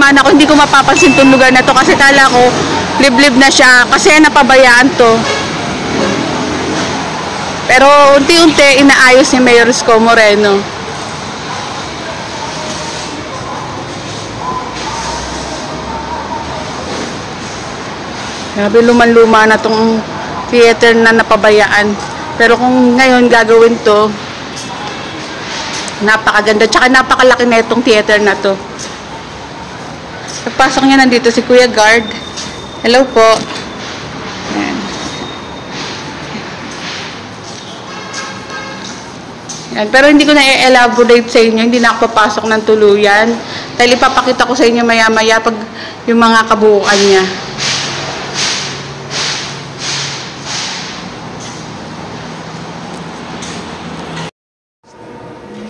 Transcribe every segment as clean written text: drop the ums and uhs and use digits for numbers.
dumaan ako, hindi ko mapapansin itong lugar na to kasi kala ko liblib na siya kasi napabayaan to. Pero unti-unti inaayos ni Mayor Isko Moreno. Grabe, luman-luma na tong theater na napabayaan. Pero kung ngayon gagawin to, napakaganda. Tsaka napakalaki na itong theater na to. Pagpasok niya, nandito si Kuya Guard. Hello po. Ayan. Ayan. Pero hindi ko na i-elaborate sa inyo. Hindi na ako papasok ng tuluyan. Dahil ipapakita ko sa inyo maya-maya pag yung mga kabuuan niya.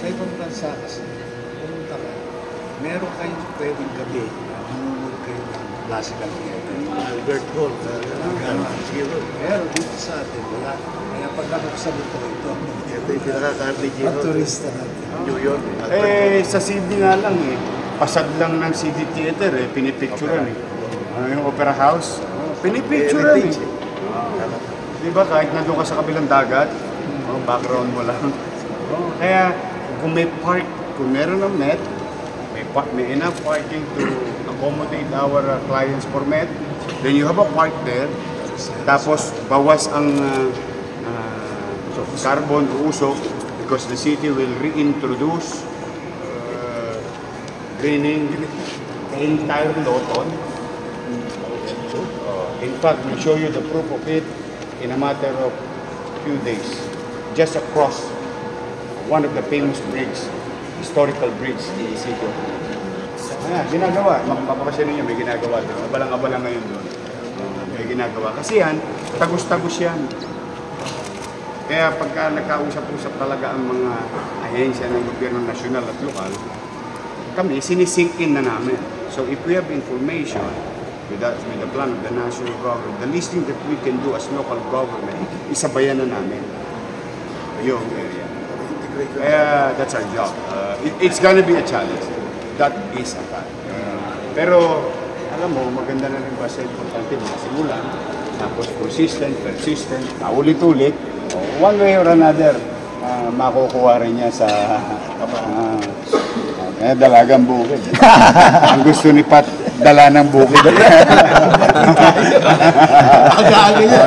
Sa ibang bansa kasi, pumunta ka, meron kayong pwedeng gabi, nanonood kayo ng classical theater. Albert Hall, Zero. Pero dito sa atin, wala. Kaya pag nakakasal ito, Ito yung pinaka-Carnegie ang Hall. turista natin. New York. Sa CD nga lang pasad lang ng CD theater pinipicturean yung Opera House, pinipicturean Di ba kahit nandun ka sa kabilang dagat, background mo lang. Kaya kung may park, kung meron ng Met, may enough parking to accommodate our clients for Met, then you have a park there, tapos bawas ang carbon o usok because the city will reintroduce greening the entire Loton. In fact, we'll show you the proof of it in a matter of few days. Just across one of the famous bridges, historical bridge in the city. Ayan, ginagawa. Mapapakasya ninyo, may ginagawa doon. Abalang-abala ngayon doon. May ginagawa. Kasi yan, tagus-tagus yan. Kaya pagka nagkausap-usap talaga ang mga ahensya ng gobyerno nasyonal at lokal, kami, sinisink in na namin. So if we have information with the plan of the national government, the least thing that we can do as local government, isabayan na namin yung area. Kaya that's our job. It's gonna be a challenge. That is a fact. Pero, alam mo, maganda na rin ba sa importante mga simulan, tapos persistent, naulit-ulit, one way or another, makukuha rin niya sa dalagang bukid. Ang gusto ni Pat, dala ng bukid.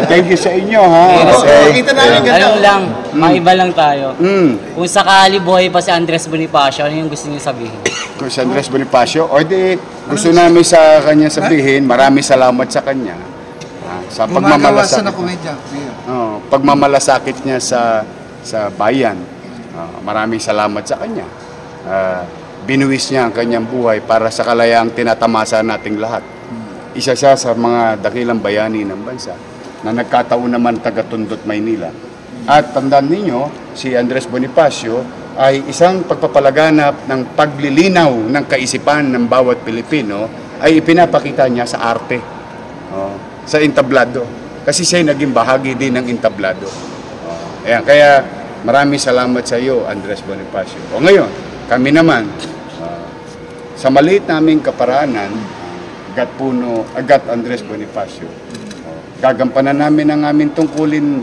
Thank you sa inyo, ha? Ano lang, maiba lang tayo. Kung sakali buhay pa si Andres Bonifacio, ano yung gusto niyo sabihin? Kung si Andres Bonifacio, o di, gusto namin sa kanya sabihin, maraming salamat sa kanya. Sa pagmamalasakit. Pagmamalasakit niya sa bayan. Maraming salamat sa kanya. Binuwis niya ang kanyang buhay para sa kalayaang tinatamasa nating lahat. Isa siya sa mga dakilang bayani ng bansa na nagkataon naman taga-Tundot, Maynila. At tandaan ninyo, si Andres Bonifacio ay isang pagpapalaganap ng paglilinaw ng kaisipan ng bawat Pilipino ay ipinapakita niya sa arte, sa entablado. Kasi siya naging bahagi din ng entablado. Ayan, kaya maraming salamat sa iyo, Andres Bonifacio. O ngayon, kami naman, sa maliit naming kaparaanan, Agat Andres Bonifacio, gagampanan namin ang aming tungkulin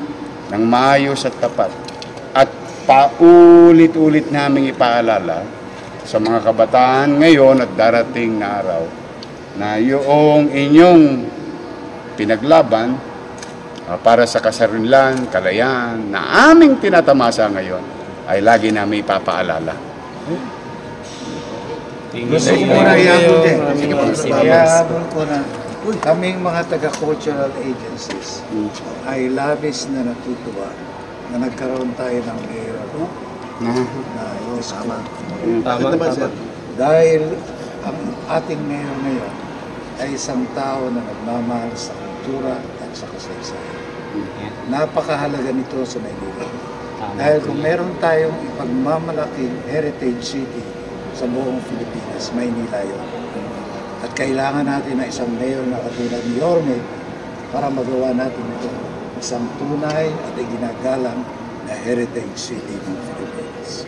ng maayos at tapat. At paulit-ulit naming ipaalala sa mga kabataan ngayon at darating na araw na yung inyong pinaglaban para sa kasarinlan, kalayaan na aming tinatamasa ngayon ay lagi namin ipapaalala. Gusto ko muna iabot din. Iabot ko na kaming mga taga-cultural agencies ay labis na natutuwa na nagkaroon tayo ng mayor na Isko. Tama. Dahil ang ating mayor ngayon ay isang tao na nagmamahal sa kultura at sa kasaysayan. Napakahalaga nito sa Maynila. Dahil kung meron tayong ipagmamalaking heritage city sa buong Pilipinas, Maynila yun. At kailangan natin na isang mayor na katulad ni Yorme para magawa natin ito isang tunay at ginagalang na heritage city ng Pilipinas.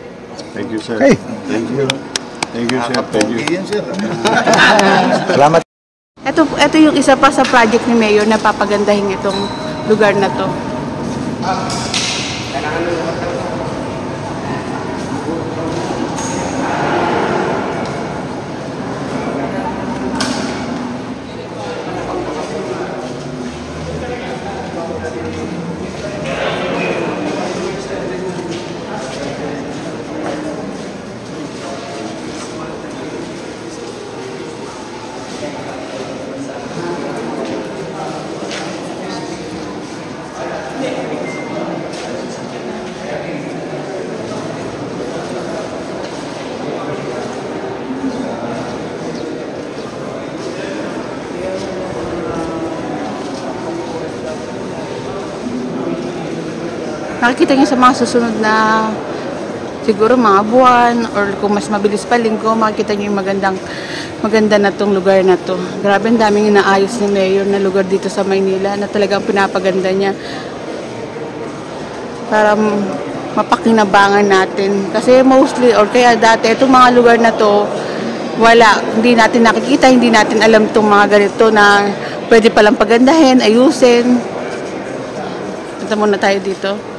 Thank you, sir. Okay. Thank you. Thank you, sir. Thank you. Yan, sir. Salamat. Ito yung isa pa sa project ni Mayor na papagandahin itong lugar na to. Nakikita niyo sa mga susunod na siguro mga buwan or kung mas mabilis pa linggo, makikita niyo yung maganda na tong lugar na to. Grabe, ang daming inaayos ni Mayor na lugar dito sa Maynila na talagang pinapaganda niya para mapakinabangan natin. Kasi mostly or kaya dati itong mga lugar na to hindi natin nakikita, hindi natin alam itong mga ganito na pwede palang pagandahin, ayusin. Punta muna tayo dito.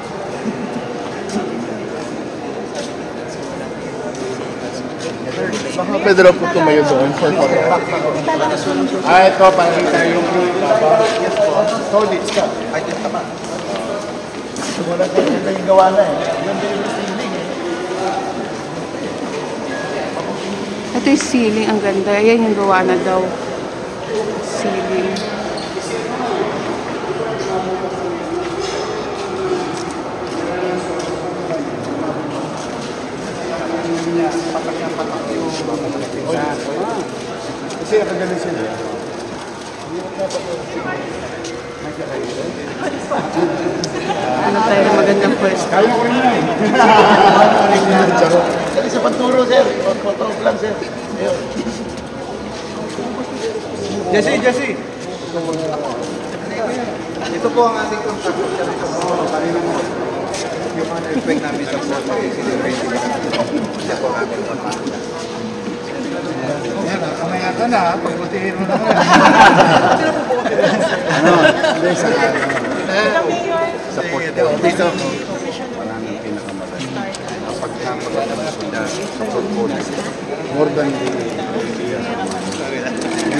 Baka pwede lang po tumayo doon for photo. Ito, pakita yung solid ka. Ay, din tama. Wala tayo yung gawa na eh. Yung ceiling eh. Ito yung ceiling, ang ganda. Ayan yung gawa na daw. Ceiling. Kasi nakagaling sila. Ano tayo na magandang pwesto? Kaya ko rin yan. Dali sa panturo, sir. Photo lang, sir. Ayun. Jesse. Ito po ang ating contractor. Yung mga expect namin sa photo, i-celebrate ito po ang ating contractor. Yan, kamaya ka na, pagbutihin mo na. Support daw. Dito. Maraming pinakamaganda. Kapag napaganda mo sila, support po na. More than the idea.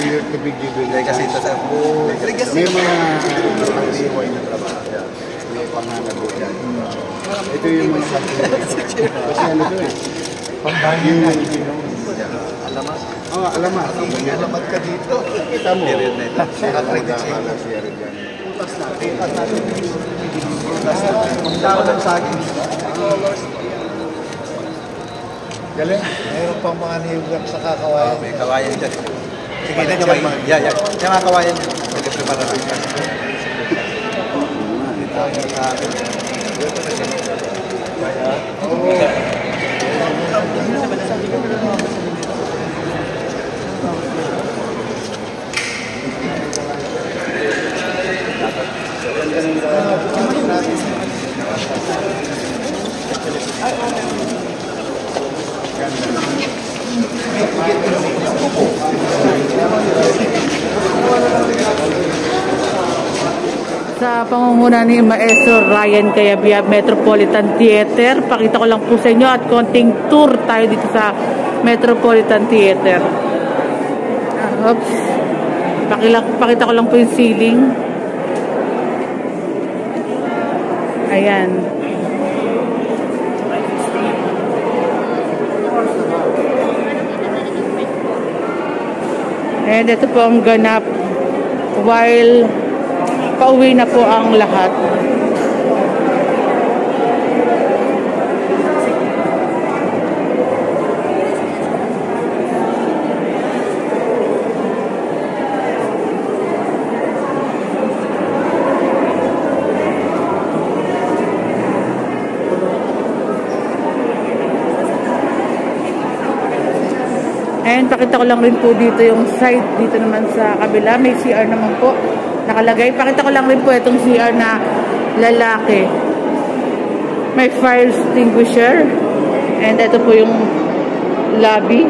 You're to be given. Kasi ito sa po. May mga pag-iway na trabaho. May pangangagot yan. Ito yung mga pag-iway. Kasi ano ito eh. Pang-hangin na Alamat. Oo, alamat. Alamat ka dito. Kita mo. Period na ito. Accredit siya. Utas natin. Ang dami ng saging. Galing. Mayroon pang mga niyugak sa kakawayan. May kawayan dyan. Sige na dyan. Yan. Yung mga kawayan dyan. Nag-prepare na rin. Dito yung sa akin. Sa pangunguna ni Maestro Ryan Cayabia Metropolitan Theater, pakita ko lang po sa inyo at konting tour tayo dito sa Metropolitan Theater. Oops. Pakita ko lang po yung ceiling. Ayan. And ito po ang ganap while pauwi na po ang lahat. And pakita ko lang rin po dito yung side dito naman sa kabila. May CR naman po nakalagay. Pakita ko lang rin po itong CR na lalaki. May fire extinguisher. And ito po yung lobby.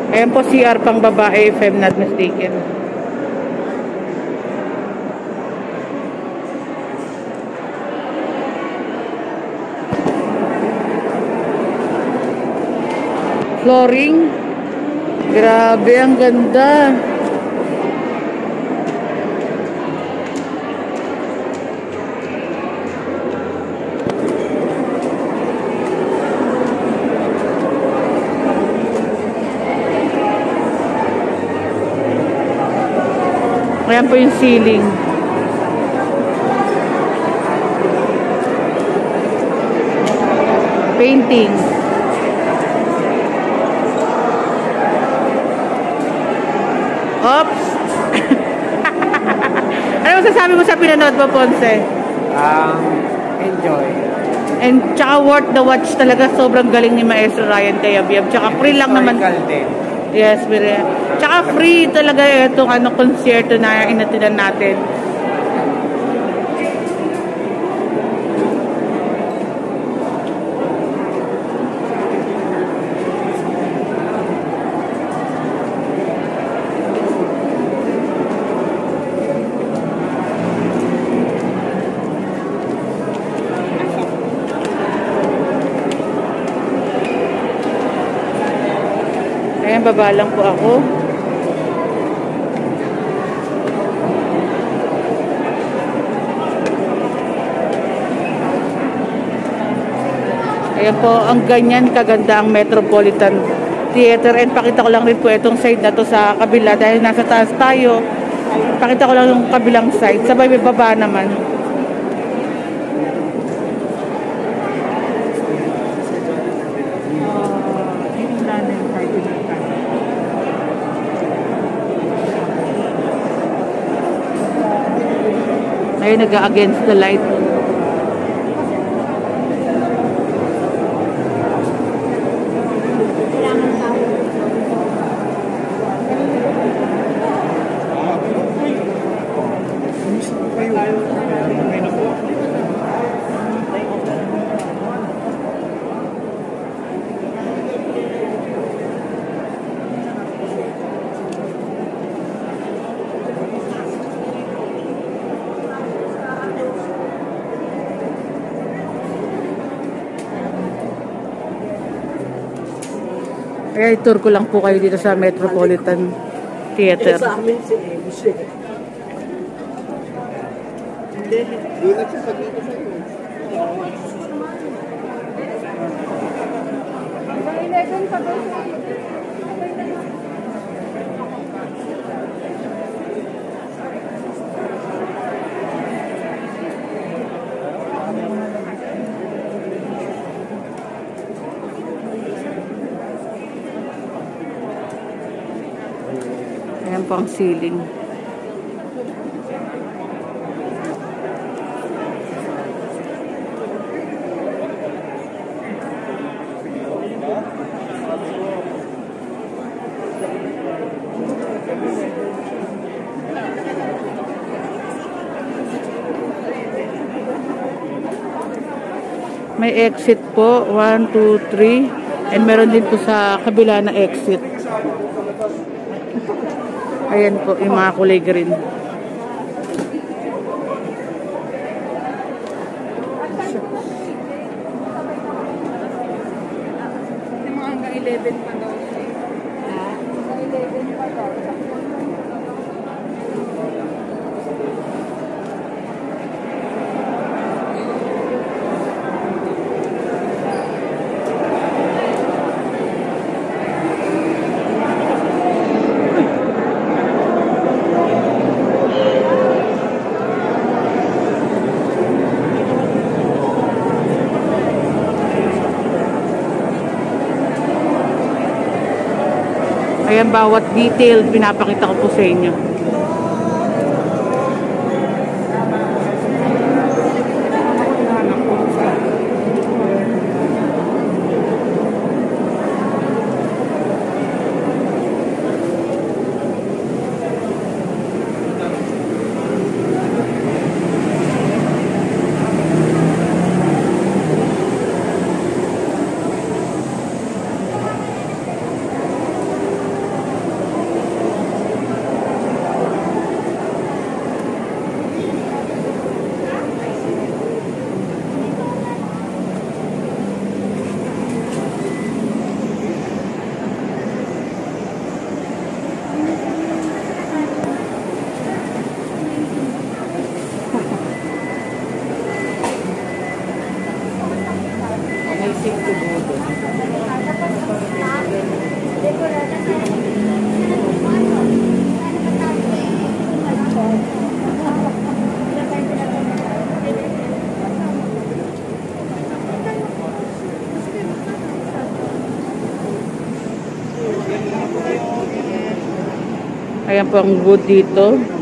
Ayan po, CR pang babae, if I'm not mistaken. Flooring. Grabe, ang ganda. Ayan po yung ceiling. Painting. Oops! Ano masasabi mo sa pinanood mo, Ponce? Enjoy. And tsaka worth the watch talaga. Sobrang galing ni Maestro Ryan Cayabyab. Tsaka free lang naman. Din. Yes, very. Tsaka free talaga itong konsyerto na inatinan natin. Ayan, baba lang po ako. Ayan po, ang ganyan kaganda ang Metropolitan Theater. And pakita ko lang rin po itong side na to sa kabila dahil nasa taas tayo. Pakita ko lang yung kabilang side. Sabay may baba naman. Ayun, nag-against the light. Kaya i-tour ko lang po kayo dito sa Metropolitan Theater. Sa amin si Musik. Hindi nagsasagito sa iyo. Ayan po ang ceiling. May exit po, 1, 2, 3. And meron din po sa kabila na exit. Ayan po, yung mga kulay green. Yung mga hanggang 11 pa daw. Hanggang 11 pa daw. Ayan, bawat detail pinapakita ko po sa inyo. Ayan po ang wood dito.